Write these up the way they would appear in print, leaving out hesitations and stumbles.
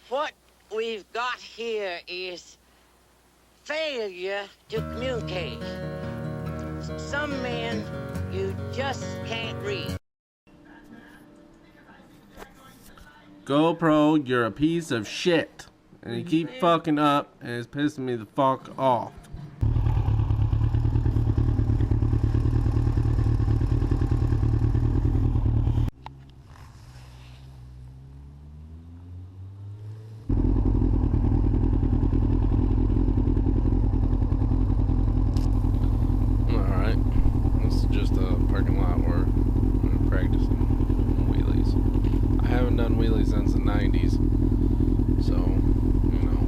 What we've got here is failure to communicate. Some men you just can't read. GoPro, you're a piece of shit. And you keep fucking up, and it's pissing me the fuck off. Alright, this is just a parking lot where I'm practicing wheelies. I haven't done wheelies since the 90s, so, you know,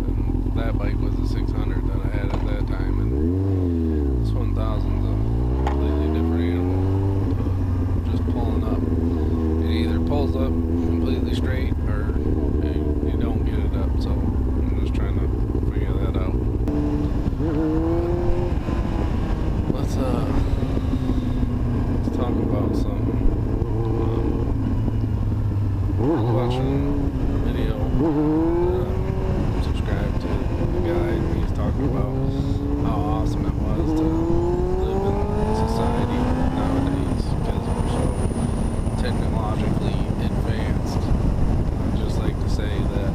and that bike was a 600 that I had at that time, and this 1000 is a completely different animal. Just pulling up, it either pulls up completely straight, or you don't get it up, so I'm just trying to figure that out. Let's talk about something. Watching a video that subscribed to the guy, and he's talking about how awesome it was to live in society nowadays because we're so technologically advanced. I'd just like to say that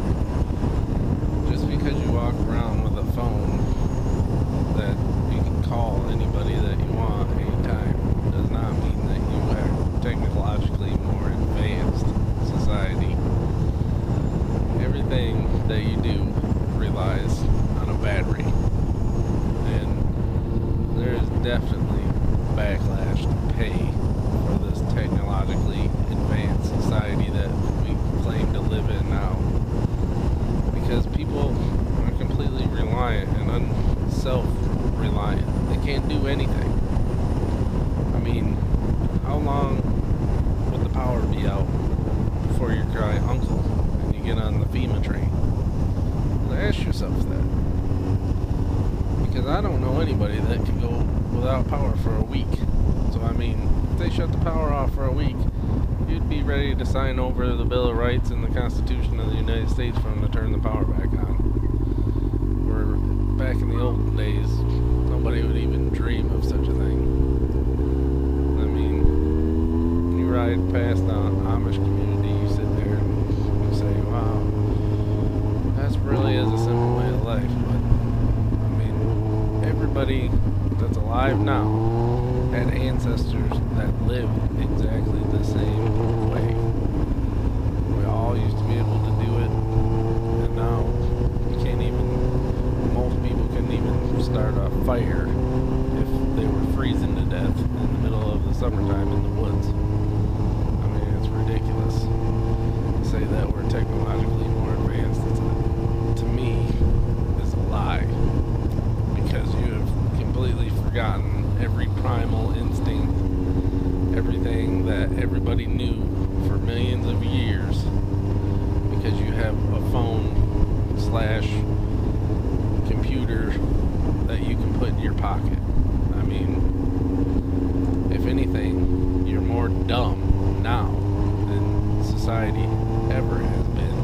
just because you walk around with a phone that you can call anybody that you want anytime does not mean that you are technologically more advanced society. Everything that you do relies on a battery, and there is definitely backlash to pay for this technologically advanced society that we claim to live in now, because people are completely reliant and self-reliant. They can't do anything. I mean, how long would the power be out before you cry uncle and you get on the FEMA train? Ask yourself that, because I don't know anybody that can go without power for a week. So I mean, if they shut the power off for a week, you'd be ready to sign over the Bill of Rights and the Constitution of the United States for them to turn the power back on. Where back in the old days, nobody would even dream of such a thing. I mean, you ride past an Amish community, you sit there and you say, wow, that's really is a simple way of life. But I mean, everybody that's alive now had ancestors that lived exactly the same way. We all used to be able to do it, and now you can't even, most people couldn't even start a fire if they were freezing to death in the middle of the summertime in the woods. I mean, it's ridiculous to say that we're technologically more advanced. To me, is a lie, because you have completely forgotten every primal instinct, everything that everybody knew for millions of years, because you have a phone / computer that you can put in your pocket. I mean, if anything, you're more dumb now than society ever has been.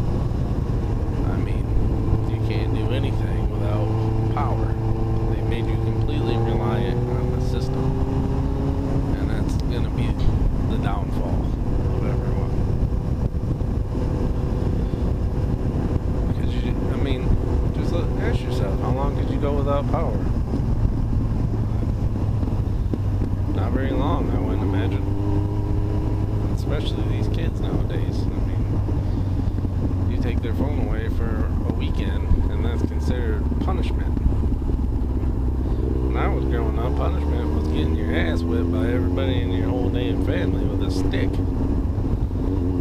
I mean, you can't do anything without power. They made you completely reliant on the system, and that's going to be the downfall of everyone. Because I mean, just ask yourself, how long could you go without power? Not very long, I wouldn't imagine. Especially these kids nowadays. I mean, you take their phone away for a weekend, and that's considered punishment. When I was growing up, punishment was getting your ass whipped by everybody in your whole damn family with a stick.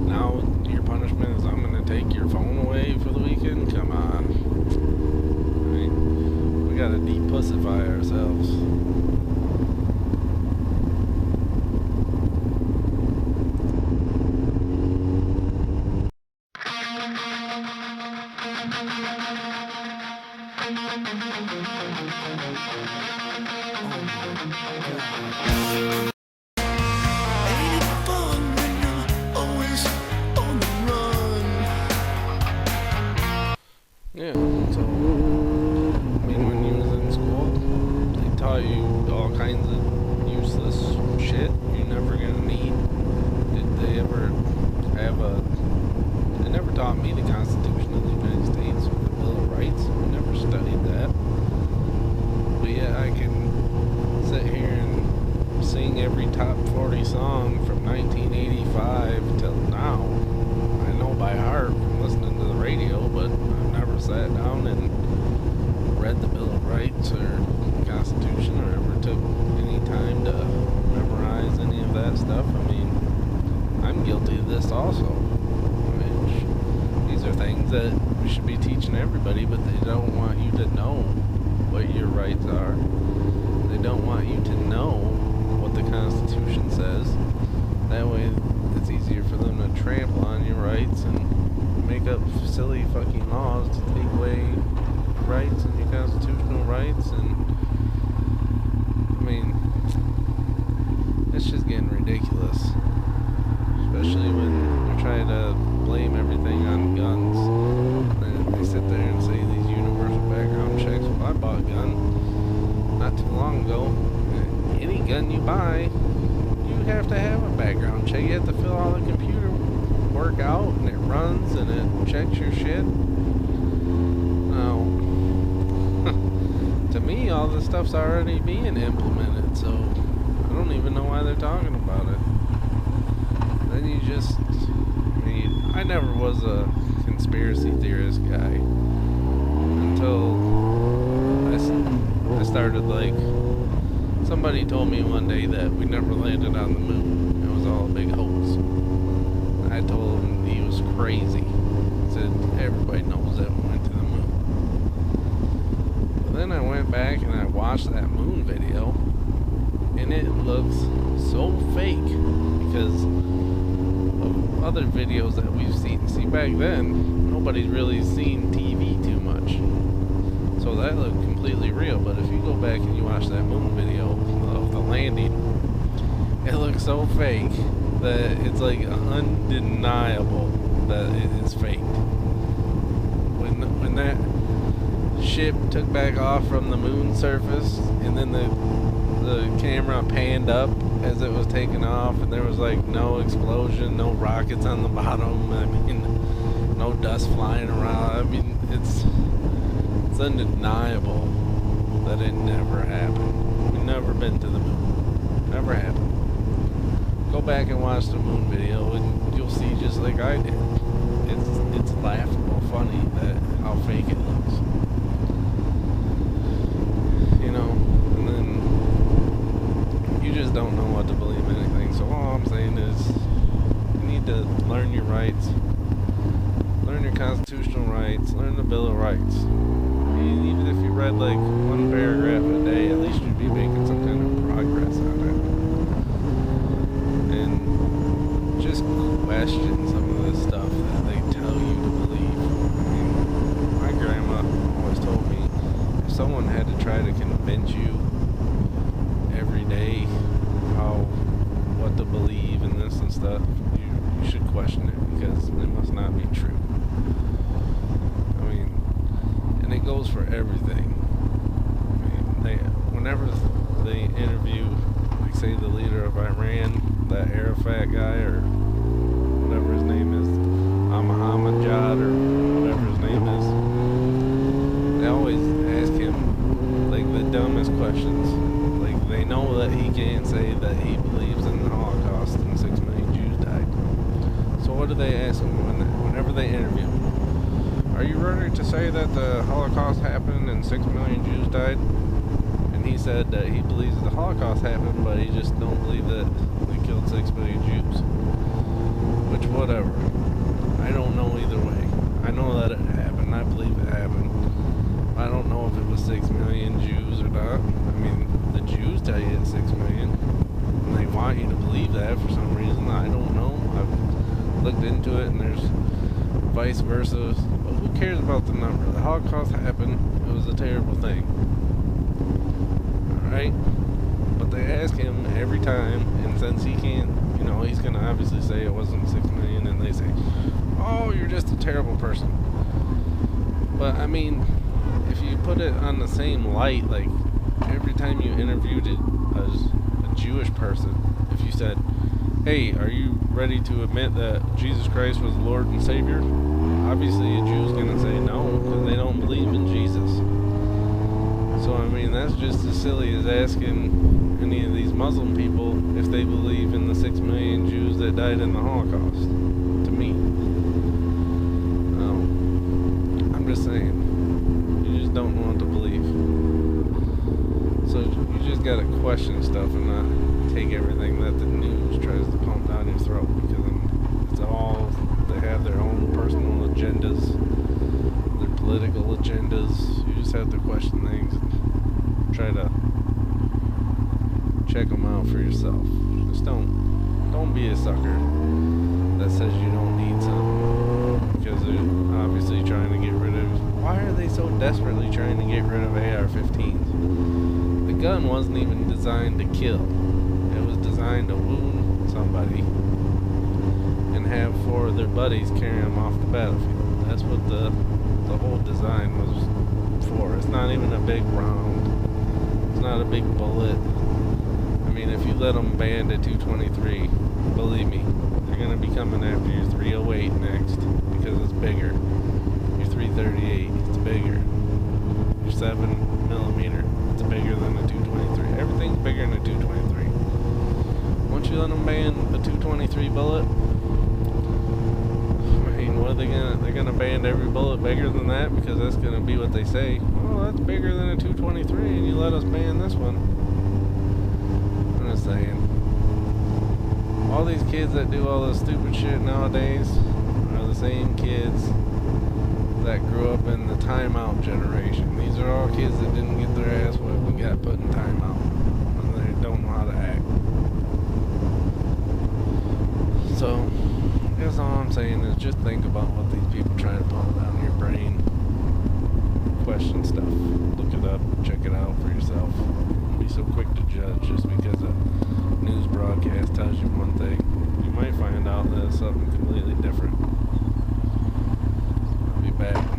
Now, your punishment is, I'm going to take your phone away for the weekend? Come on. I mean, we got to depussify ourselves. Ain't it fun when you're always on the run? Yeah, so, I mean, when you was in school, they taught you all kinds of useless shit you're never gonna need. Did they ever have a... They never taught me the Constitution of the United States or the Bill of Rights. I never studied that. But yeah, I can sit here and sing every top 40 song from 1985 till now. I know by heart from listening to the radio, but I've never sat down and read the Bill of Rights or the Constitution or ever took any time to memorize any of that stuff. I mean, I'm guilty of this also. These are things that we should be teaching everybody, but they don't want you to know what your rights are. They don't want you to know what the Constitution says. That way it's easier for them to trample on your rights and make up silly fucking laws to take away your rights and your constitutional rights. And I mean, it's just getting ridiculous, especially when you're trying to blame everything on guns. And they sit there and say these universal background checks. Well, I bought a gun not too long ago. Any gun you buy, you have to have a background check. You have to fill all the computer work out, and it runs and it checks your shit. Now, to me, all this stuff's already being implemented, so I don't even know why they're talking about it. Then you just, I mean, I never was a conspiracy theorist guy until I started, like, somebody told me one day that we never landed on the moon. It was all a big hoax. I told him he was crazy. I said, everybody knows that we went to the moon. But then I went back and I watched that moon video, and it looks so fake because of other videos that we've seen. See, back then, nobody's really seen TV too much. So that looked completely real. But if you go back and you watch that moon video of the landing, it looks so fake that it's like undeniable that it is faked. When that ship took back off from the moon surface, and then the camera panned up as it was taking off, and there was like no explosion, no rockets on the bottom. I mean, no dust flying around. I mean, it's undeniable that it never happened. We've never been to the moon. Never happened. Go back and watch the moon video, and you'll see just like I did. It's laughable funny that how fake it looks. You know, and then you just don't know what to believe in anything. So all I'm saying is you need to learn your rights, learn your constitutional rights, learn the Bill of Rights. I mean, even if you read like one paragraph a day, at least you'd be making some kind of progress on it. And just question some of the stuff that they tell you to believe. I mean, my grandma always told me, if someone had to try to convince you every day what to believe and this and stuff, you should question it, because it must not be true. I mean, and it goes for everything. I mean, whenever they interview, like say the leader of Iran, that Arafat guy or whatever his name is, Ahmadinejad or whatever his name is, they always ask him like the dumbest questions. Like they know that he can't say that he believes in the Holocaust and 6 million Jews died. So what do they ask him whenever they interview him? Are you ready to say that the Holocaust happened and 6 million Jews died? And he said that he believes the Holocaust happened, but he just don't believe that they killed 6 million Jews. Which, whatever. I don't know either way. I know that it happened. I believe it happened. I don't know if it was 6 million Jews or not. I mean, the Jews tell you it's 6 million. And they want you to believe that for some reason. I don't know. I've looked into it, and there's vice versa. But who cares about the number? The Holocaust happened. It was a terrible thing. Alright? But they ask him every time, and since he can't, you know, he's going to obviously say it wasn't 6 million, and they say, oh, you're just a terrible person. But I mean, if you put it on the same light, like every time you interviewed a Jewish person, if you said, hey, are you ready to admit that Jesus Christ was Lord and Savior? Obviously a Jew's going to say no, because they don't believe in Jesus. So I mean, that's just as silly as asking any of these Muslim people if they believe in the 6 million Jews that died in the Holocaust, to me. I'm just saying, you just don't know what to believe. So you just gotta question stuff and not take everything that the news tries to pump down your throat, because it's all, they have their own personal agendas, their political agendas. You just have to question things and try to check them out for yourself. Just don't be a sucker that says you don't need something, because they're obviously trying to get rid of. Why are they so desperately trying to get rid of AR-15s? The gun wasn't even designed to kill. It was designed to wound somebody and have 4 of their buddies carry them off the battlefield. That's what the whole design was for. It's not even a big round. It's not a big bullet. I mean, if you let them ban at 223, believe me, they're going to be coming after your 308 next, because it's bigger. Your 338, it's bigger. Your 7mm, it's bigger than a 223. Everything's bigger than a 223. Once you let them ban a 223 bullet, I mean, what are they gonna? They're gonna ban every bullet bigger than that, because that's gonna be what they say. Well, that's bigger than a 223, and you let us ban this one. I'm just saying. All these kids that do all this stupid shit nowadays are the same kids that grew up in the timeout generation. These are all kids that didn't get their ass whipped and got put in timeout, and they don't know how to act. So, I guess all I'm saying is just think about what these people try to pump down your brain. Question stuff. Look it up. Check it out for yourself. Don't be so quick to judge just because a news broadcast tells you one thing. You might find out that it's something completely different. I'll be back.